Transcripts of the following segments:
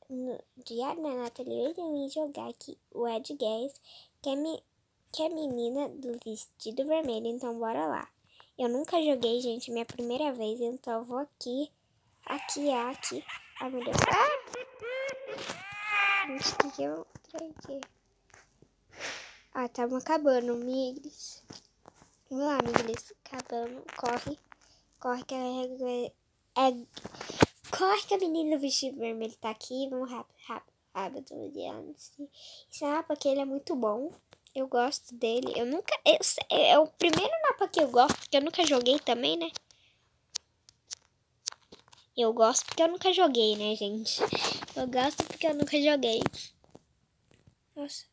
no diário da Nathalie, eu vim jogar aqui o Ed Guess, que é a menina do vestido vermelho, então bora lá. Eu nunca joguei, gente, minha primeira vez, então eu vou aqui. Ai, meu Deus. Gente, o que eu traí aqui? Tava acabando, Miglis. Vamos lá, Miglis, acabando, corre, que corre que a menina do vestido vermelho tá aqui. Vamos rápido, antes de ensinar, porque ele é muito bom. Eu gosto dele. É o primeiro mapa que eu gosto, porque eu nunca joguei também, né? Eu gosto porque eu nunca joguei, né, gente? Eu gosto porque eu nunca joguei. Nossa,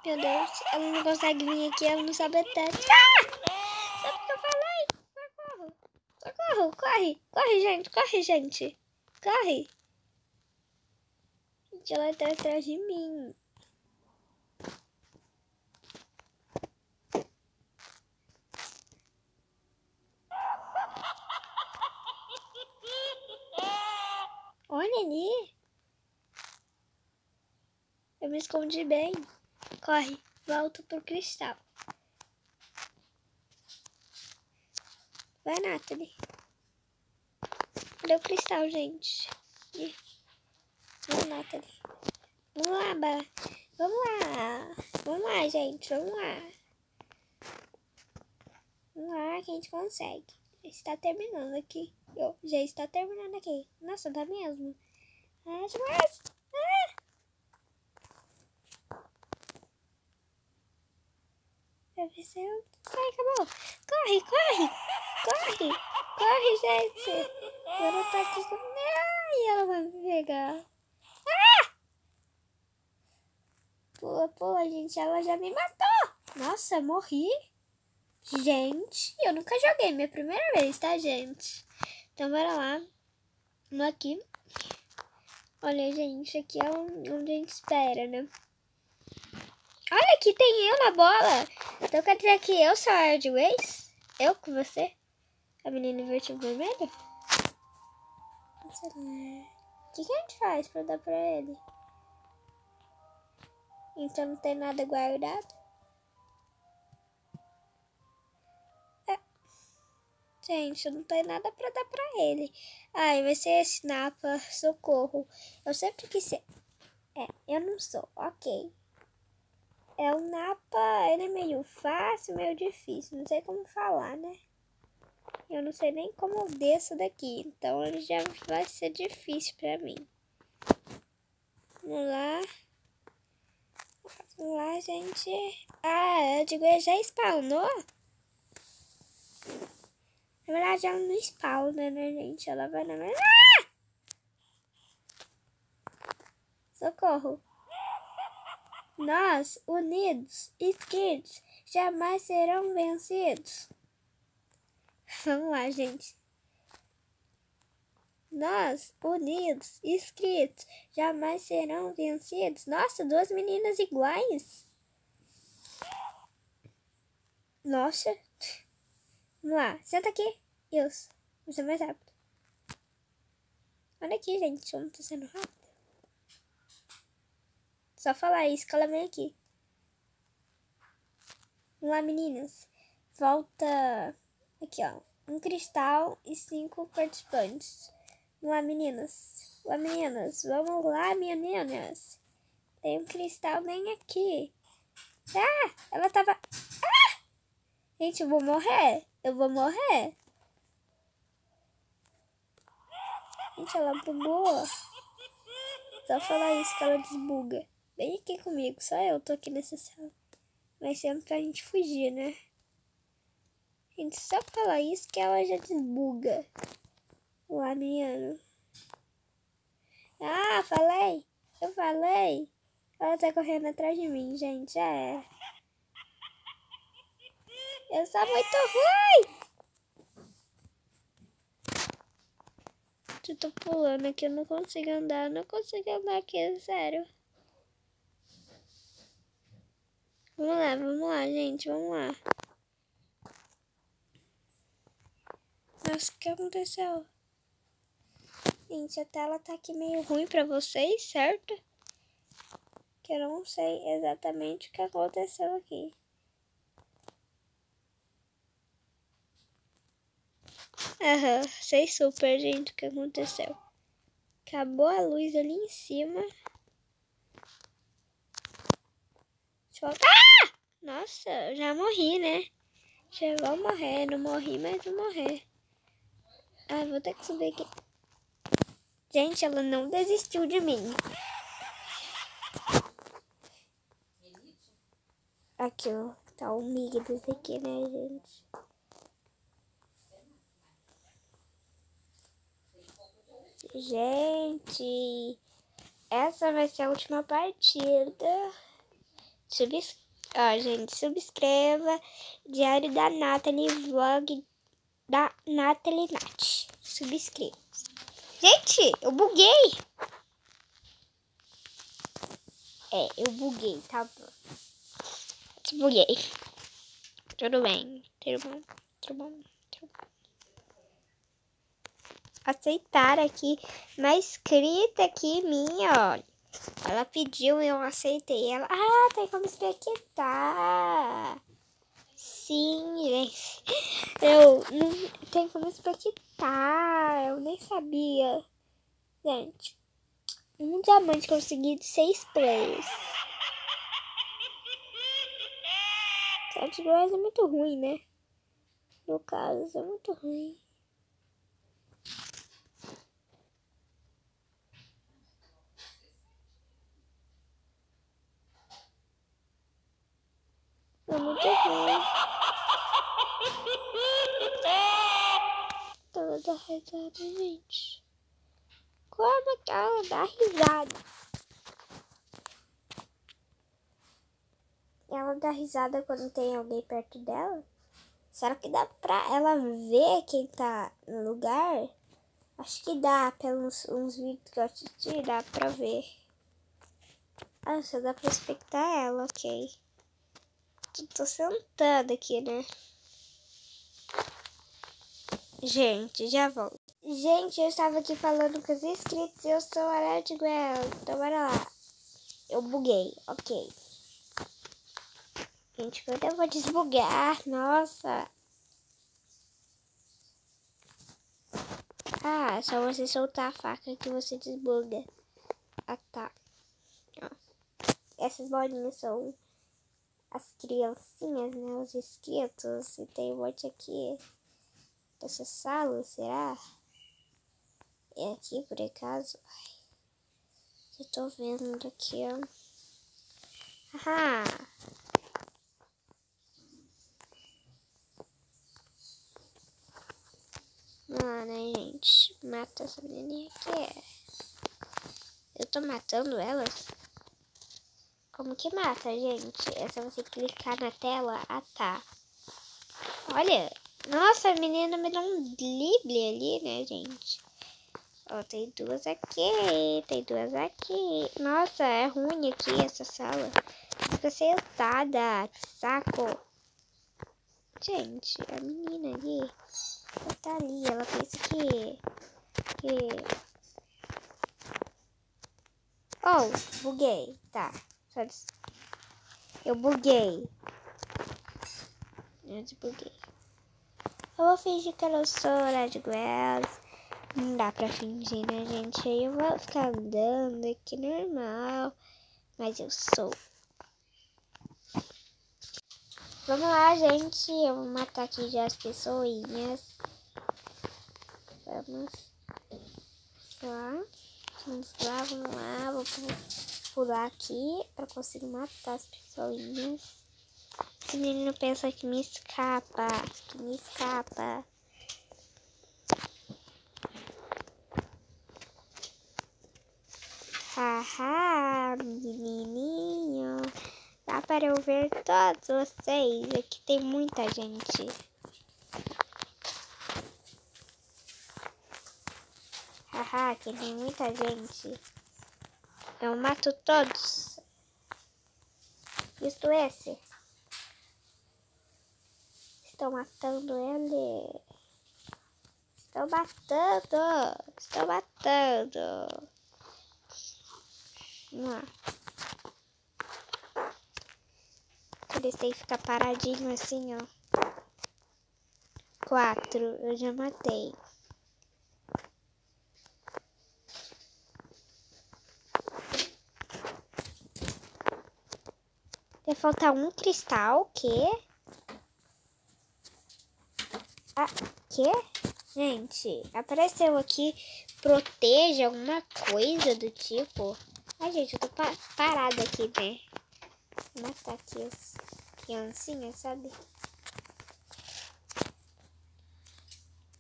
meu Deus, ela não consegue vir aqui, ela não sabe até. Sabe o que eu falei? Socorro, corre, gente, corre. Gente, ela tá atrás de mim. Olha ali. Eu me escondi bem. Corre, volta pro cristal. Vai, Nathalie. Cadê o cristal, gente? Vamos, Nathalie. Vamos lá, gente. Vamos lá que a gente consegue. Está terminando aqui. Já está terminando aqui. Nossa, dá mesmo. Demais. Deve ser. Acabou. Corre, gente. Ela tá aqui. Ai, ela vai me pegar. Pula, gente. Ela já me matou. Nossa, morri. Gente, eu nunca joguei. Minha primeira vez, tá, gente? Então, bora lá. Vamos aqui. Olha, gente. Aqui é onde a gente espera, né? Olha, aqui tem eu na bola. Então quer dizer que eu sou a Erdways? Eu com você? A menina invertida vermelha? O que a gente faz pra dar pra ele? Então não tem nada guardado? Gente, não tem nada pra dar pra ele. Ai, vai ser esse Napa, socorro. Eu sempre quis ser. Eu não sou, ok. O Napa, ele é meio fácil, meio difícil. Não sei como falar, né? Eu não sei nem como eu desço daqui. Então ele já vai ser difícil pra mim. Vamos lá, gente. Eu digo, ele já spawnou? Na verdade, ela não spawna, né, gente? Ela vai na... Socorro. Nós, unidos, inscritos, jamais serão vencidos. Vamos lá, gente. Nós, unidos, inscritos, jamais serão vencidos. Nossa, duas meninas iguais. Nossa. Vamos lá, senta aqui. Isso. Vou ser mais rápido. Olha aqui, gente. Eu não tô sendo rápido. Só falar isso que ela vem aqui. Vamos lá, meninas. Falta aqui, ó. Um cristal e 5 participantes. Vamos lá, meninas. Vamos lá, meninas. Tem um cristal bem aqui. Ela tava... Gente, eu vou morrer. Gente, ela bugou. Só falar isso que ela desbuga. Vem aqui comigo, só eu tô aqui nessa sala. Mas sempre pra gente fugir, né? Gente, só falar isso que ela já desbuga. Lá, menino. Falei. Eu falei. Ela tá correndo atrás de mim, gente. Eu sou muito ruim. Eu tô pulando aqui, eu não consigo andar. Aqui, sério. Vamos lá, gente. Vamos lá. Nossa, o que aconteceu? Gente, a tela tá aqui meio ruim pra vocês, certo? Que eu não sei exatamente o que aconteceu aqui. Aham, sei super, gente, o que aconteceu. Acabou a luz ali em cima. Deixa eu voltar. Ah! Nossa, eu já morri, né? Já vou morrer. Não morri, mas vou morrer. Ah, vou ter que subir aqui. Gente, ela não desistiu de mim. Aqui, ó. Tá o Migdos aqui, né, gente? Gente, essa vai ser a última partida. Ó, gente, subscreva. Diário da Nathalie, vlog da Nathalie Nath. Subscreva. Gente, eu buguei. Eu buguei, tá bom. Buguei. Tudo bem, tudo bom, tudo bom, tudo bom. Aceitar aqui na escrita aqui minha, olha. Ela pediu e eu aceitei. Ela, tem como expectar. Sim, gente. Eu não tem como expectar. Eu nem sabia. Gente, um diamante conseguido 6 players. Sete Girls é muito ruim, né? No caso, é muito ruim. É muito ruim. Ela dá risada, gente. Como que ela dá risada? Ela dá risada quando tem alguém perto dela? Será que dá pra ela ver quem tá no lugar? Acho que dá, pelos uns vídeos que eu assisti, dá pra ver. Só dá pra expectar ela, ok. Tô sentada aqui, né? Gente, já volto. Gente, eu estava aqui falando com os inscritos e eu sou a Red Girl. Então, bora lá. Eu buguei, ok. Gente, quando eu vou desbugar, nossa. É só você soltar a faca que você desbuga. Tá. Ó. Essas bolinhas são as criancinhas, né? Os inscritos. E tem um monte aqui dessa sala, será? É aqui, por acaso? Eu tô vendo aqui, ó. Mano, gente, mata essa menininha aqui. Eu tô matando elas? Como que mata, gente? É só você clicar na tela. Tá. Olha, nossa, a menina me dá um drible ali, né, gente? Ó, tem duas aqui, tem duas aqui. Nossa, é ruim aqui essa sala. Fica sentada, que saco. Gente, a menina ali, ela tá ali, ela pensa que... Oh, buguei, tá. Eu buguei. Eu desbuguei. Eu vou fingir que eu não sou Red Girls. Não dá pra fingir, né, gente? Aí eu vou ficar andando aqui normal. Mas eu sou. Vamos lá, gente. Eu vou matar aqui já as pessoinhas. Vamos lá. Vamos lá. Vou pular aqui pra conseguir matar as pessoinhas. Esse menino pensa que me escapa. Haha, menininho. Dá para eu ver todos vocês. Aqui tem muita gente. Haha, aqui tem muita gente. Eu mato todos. Visto esse? Estou matando ele. Estou matando. Estou matando. Vamos lá. Eles têm que ficar paradinho assim, ó. 4. Eu já matei. Vai faltar um cristal. O quê? Ah, quê? Gente, apareceu aqui. Proteja alguma coisa do tipo. Ai, gente, eu tô parada aqui, né? Vou matar aqui as criancinhas, sabe?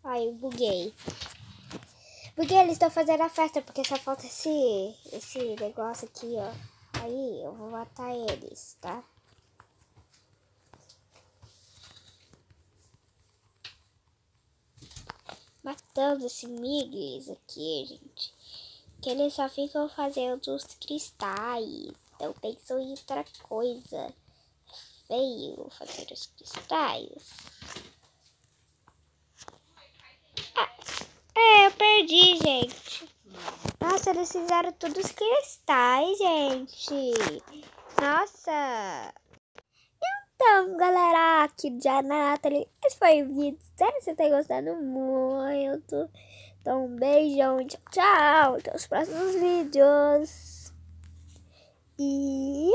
Ai, eu buguei. Buguei, eles estão fazendo a festa, porque só falta esse negócio aqui, ó. Aí, eu vou matar eles, tá? Matando esses miglis aqui, gente. Que eles só ficam fazendo os cristais. Então pensam em outra coisa. É feio fazer os cristais. Eu perdi, gente. Nossa, eles fizeram todos os cristais, gente. Nossa. Então, galera, aqui já Nathalie. Esse foi o vídeo. Espero que você tenha gostado muito. Então, um beijão. Tchau, tchau. Até os próximos vídeos. E